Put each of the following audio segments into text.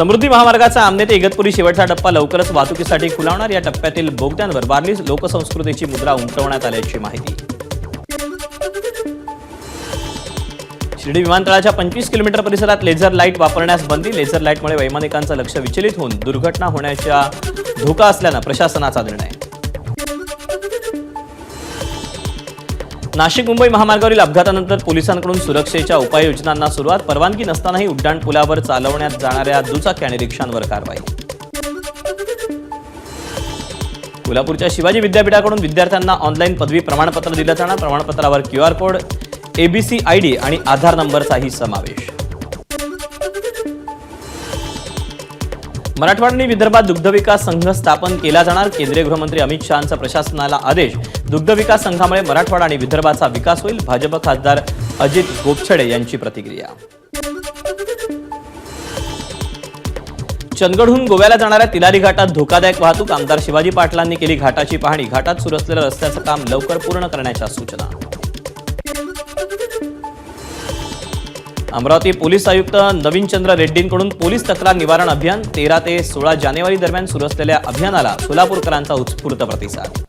समृद्धी महामार्गाचा आमने ते इगतपुरी शेवटचा टप्पा लवकरच वाहतुकीसाठी खुला होणार। या टप्प्यातील बोगद्यांवर वारली लोकसंस्कृतीची मुद्रा उमटवण्यात आल्याची माहिती। शिर्डी विमानतळाच्या 25 किलोमीटर परिसरात लेझर लाईट वापरण्यास बंदी। लेझर लाईटमुळे वैमानिकांचं लक्ष विचलित होऊन दुर्घटना होण्याचा धोका असल्यानं प्रशासनाचा निर्णय। नाशिक मुंबई महामार्गावरील अपघातानंतर पोलिसांकडून सुरक्षेच्या उपाययोजनांना सुरुवात। परवानगी नसतानाही उड्डाण पुलावर चालवण्यात जाणाऱ्या दुचाकी आणि रिक्षांवर कारवाई। कोल्हापूरच्या शिवाजी विद्यापीठाकडून विद्यार्थ्यांना ऑनलाईन पदवी प्रमाणपत्र दिलं जाणार। प्रमाणपत्रावर QR कोड, ABC ID आणि आधार नंबरचाही समावेश। मराठवाडा आणि विदर्भात दुग्धविकास संघ स्थापन केला जाणार। केंद्रीय गृहमंत्री अमित शहांचा प्रशासनाला आदेश। दुग्धविकास संघामुळे मराठवाडा आणि विदर्भाचा विकास होईल। भाजप खासदार अजित गोपछडे यांची प्रतिक्रिया। चंदगडहून गोव्याला जाणाऱ्या तिलारी घाटात धोकादायक वाहतूक। आमदार शिवाजी पाटलांनी केली घाटाची पाहणी। घाटात सुरू असलेल्या रस्त्याचं काम लवकर पूर्ण करण्याच्या सूचना। अमरावती पोलीस आयुक्त नवीन चंद्र रेड्डींकडून पोलीस तक्रार निवारण अभियान। 13 ते 16 जानेवारी दरम्यान सुरू असलेल्या अभियानाला सोलापूरकरांचा उत्स्फूर्त प्रतिसाद।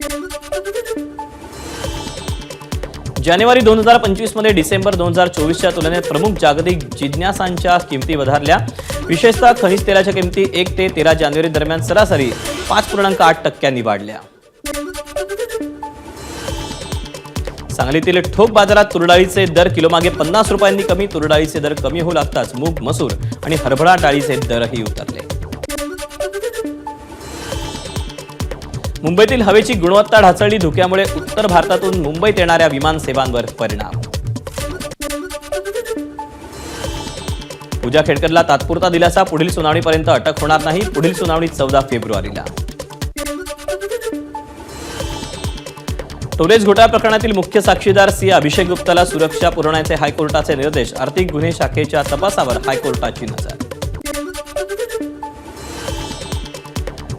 जानेवारी 2025 मध्ये डिसेंबर 2024च्या तुलनेत प्रमुख जागतिक जिज्ञासांच्या किमती वधारल्या। विशेषतः खनिज तेलाच्या किमती 1 ते 13 जानेवारी दरम्यान सरासरी 5.8% वाढल्या। सांगलीतील ठोक बाजारात तूर डाळीचे दर किलोमागे 50 रुपयांनी कमी। तूर डाळीचे दर कमी होऊ लागताच मूग, मसूर आणि हरभरा डाळीचे दरही उतरले। मुंबईतील हवेची गुणवत्ता ढासळली। धुक्यामुळे उत्तर भारतातून मुंबईत येणाऱ्या विमान सेवांवर परिणाम। पूजा खेडकरला तात्पुरता दिलासा। पुढील सुनावणीपर्यंत अटक होणार नाही। पुढील सुनावणी 14 फेब्रुवारीला। स्टोरेज घोटाळा प्रकरणातील मुख्य साक्षीदार सी अभिषेक गुप्ताला सुरक्षा पुरवण्याचे हायकोर्टाचे निर्देश। आर्थिक गुन्हे शाखेच्या तपासावर हायकोर्टाची नजर।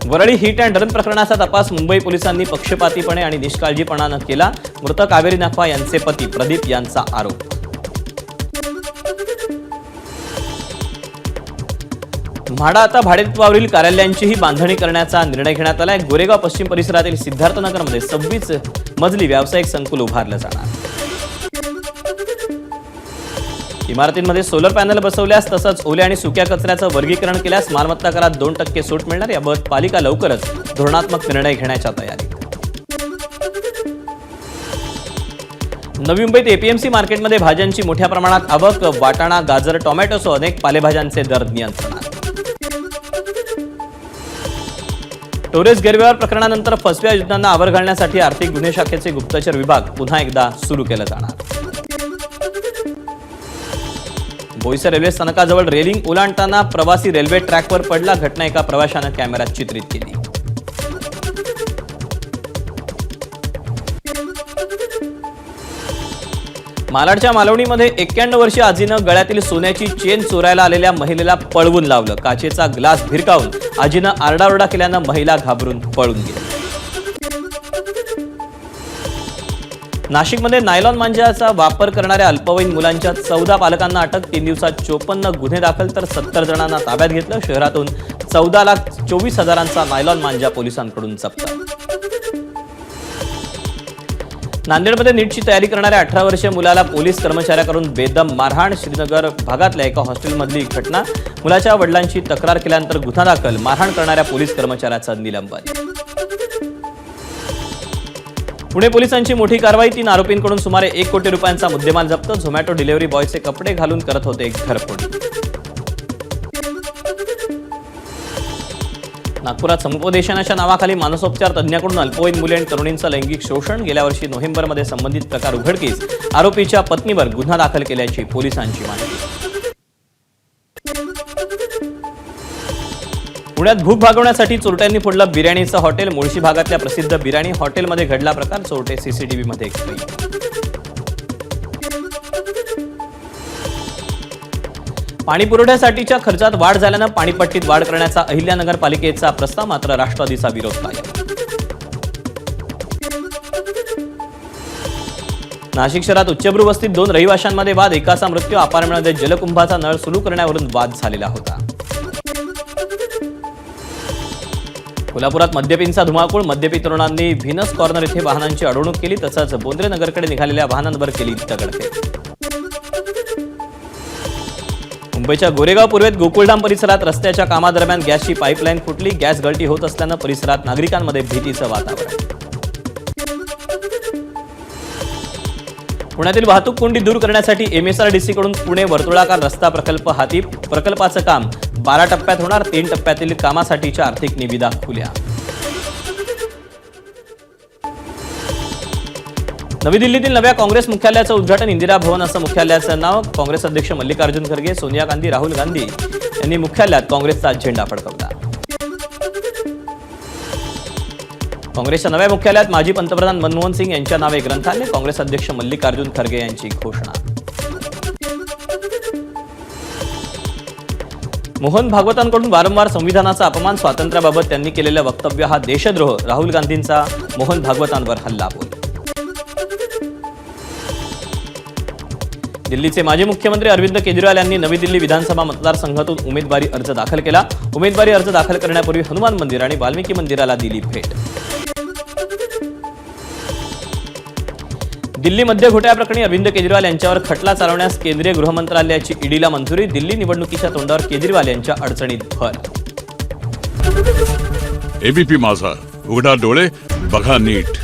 वरळी हिट अँड रन प्रकरणाचा तपास मुंबई पोलिसांनी पक्षपातीपणे आणि निष्काळजीपणाने केला। मृत कावेरी नाखवा यांचे पती प्रदीप यांचा आरोप। म्हाडा आता भाडेतत्वावरील कार्यालयांचीही बांधणी करण्याचा निर्णय घेण्यात आलाय। गोरेगाव पश्चिम परिसरातील सिद्धार्थनगरमध्ये 26 मजली व्यावसायिक संकुल उभारलं जाणार। इमारतींमध्ये सोलर पॅनल बसवल्यास तसंच ओल्या आणि सुक्या कचऱ्याचं वर्गीकरण केल्यास मालमत्ता करात 2% सूट मिळणार। याबाबत पालिका लवकरच धोरणात्मक निर्णय घेण्याच्या तयारीत। नवी मुंबईत APMC मार्केटमध्ये भाज्यांची मोठ्या प्रमाणात आवक। वाटाणा, गाजर, टोमॅटोसह अनेक पालेभाज्यांचे दर नियंत्रणात। स्टोरेज गैरव्यवहार प्रकरणानंतर फसव्या योजनांना आवर घालण्यासाठी आर्थिक गुन्हे शाखेचे गुप्तचर विभाग पुन्हा एकदा सुरू केला जाणार। बोईसर रेल्वे स्थानकाजवळ रेलिंग ओलांडताना प्रवासी रेल्वे ट्रॅकवर पडला। घटना एका प्रवाशानं कॅमेऱ्यात चित्रित केली। मालाडच्या मालवणीमध्ये 91 वर्षीय आजीनं गळ्यातील सोन्याची चेन चोरायला आलेल्या महिलेला पळवून लावलं। काचेचा ग्लास भिरकावून आजीनं आरडाओरडा केल्यानं महिला घाबरून पळून गेली। नाशिकमध्ये नायलॉन मांजाचा वापर करणाऱ्या अल्पवयीन मुलांच्या 14 पालकांना अटक। 3 दिवसात 54 गुन्हे दाखल तर 70 जणांना ताब्यात घेतलं। शहरातून 14,24,000चा नायलॉन मांजा पोलिसांकडून जप्त। नांदेडमध्ये नीटची तयारी करणाऱ्या 18 वर्षीय मुलाला पोलीस कर्मचाऱ्याकडून बेदम मारहाण। श्रीनगर भागातल्या एका हॉस्टेलमधली घटना। मुलाच्या वडिलांची तक्रार केल्यानंतर गुन्हा दाखल। मारहाण करणाऱ्या पोलीस कर्मचाऱ्याचं निलंबन। पुणे पोलिसांची मोठी कारवाई। 3 आरोपींकडून सुमारे 1 कोटी रुपयांचा मुद्देमाल जप्त। झोमॅटो डिलिव्हरी बॉयचे कपडे घालून करत होते घरफोडी। नागपुरात समुपदेशनाच्या नावाखाली मानसोपचार तज्ञाकडून अल्पवयीन मुले आणि तरुणींचं लैंगिक शोषण। गेल्या वर्षी नोव्हेंबरमध्ये संबंधित प्रकार उघडकीस। आरोपीच्या पत्नीवर गुन्हा दाखल केल्याची पोलिसांची माहिती। पुण्यात भूक भागवण्यासाठी चोरट्यांनी फोडलं बिर्याणीचं हॉटेल। मुळशी भागातल्या प्रसिद्ध बिर्याणी हॉटेलमध्ये घडला प्रकार। चोरटे CCTV मध्ये कैद। पाणी पुरवठ्यासाठीच्या खर्चात वाढ झाल्यानं पाणीपट्टीत वाढ करण्याचा अहिल्यानगर पालिकेचा प्रस्ताव। मात्र राष्ट्रवादीचा विरोध कायम। नाशिक शहरात उच्चभ्रू वस्तीत 2 रहिवाशांमध्ये वाद। एकाचा मृत्यू। अपार्टमेंटमध्ये जलकुंभाचा नळ सुरू करण्यावरून वाद झालेला होता। कोल्हापुरात मद्यपींचा धुमाकूळ. मद्यपी तरुणांनी व्हीनस कॉर्नर येथे वाहनांची अडवणूक केली. तसंच बोंद्रे नगरकडे निघालेल्या वाहनांवर केली दगडफेक. मुंबईच्या गोरेगाव पूर्वेत गोकुळधाम परिसरात रस्त्याच्या कामादरम्यान गॅसची पाईपलाईन फुटली. गॅस गळती होत असल्यानं परिसरात नागरिकांमध्ये भीतीचं वातावरण. पुण्यातील वाहतूक कोंडी दूर करण्यासाठी MSRDC कडून पुणे वर्तुळाकार रस्ता प्रकल्प हाती. प्रकल्पाचं काम 12 टप्प्यात होणार. 3 टप्प्यातील कामासाठीच्या आर्थिक निविदा खुल्या. नवी दिल्लीतील नव्या काँग्रेस मुख्यालयाचं उद्घाटन. इंदिरा भवन असं मुख्यालयाचं नाव. काँग्रेस अध्यक्ष मल्लिकार्जुन खरगे, सोनिया गांधी, राहुल गांधी यांनी मुख्यालयात काँग्रेसचा झेंडा फडकवला. काँग्रेसच्या नव्या मुख्यालयात माजी पंतप्रधान मनमोहन सिंग यांच्या नावे ग्रंथालय. काँग्रेस अध्यक्ष मल्लिकार्जुन खरगे यांची घोषणा. मोहन भागवतांकडून वारंवार संविधानाचा अपमान. स्वातंत्र्याबाबत त्यांनी केलेलं वक्तव्य हा देशद्रोह. राहुल गांधींचा मोहन भागवतांवर हल्लाबोल. दिल्लीचे माजी मुख्यमंत्री अरविंद केजरीवाल यांनी नवी दिल्ली विधानसभा मतदारसंघातून उमेदवारी अर्ज दाखल केला. उमेदवारी अर्ज दाखल करण्यापूर्वी हनुमान मंदिर आणि वाल्मिकी मंदिराला दिली भेट. दिल्ली मद्य घोटाळ्याप्रकरणी अरविंद केजरीवाल यांच्यावर खटला चालवण्यास केंद्रीय गृहमंत्रालयाची ईडीला मंजुरी. दिल्ली निवडणुकीच्या तोंडावर केजरीवाल यांच्या अडचणीत भर. एबीपी माझा, उघडा डोळे बघा नीट.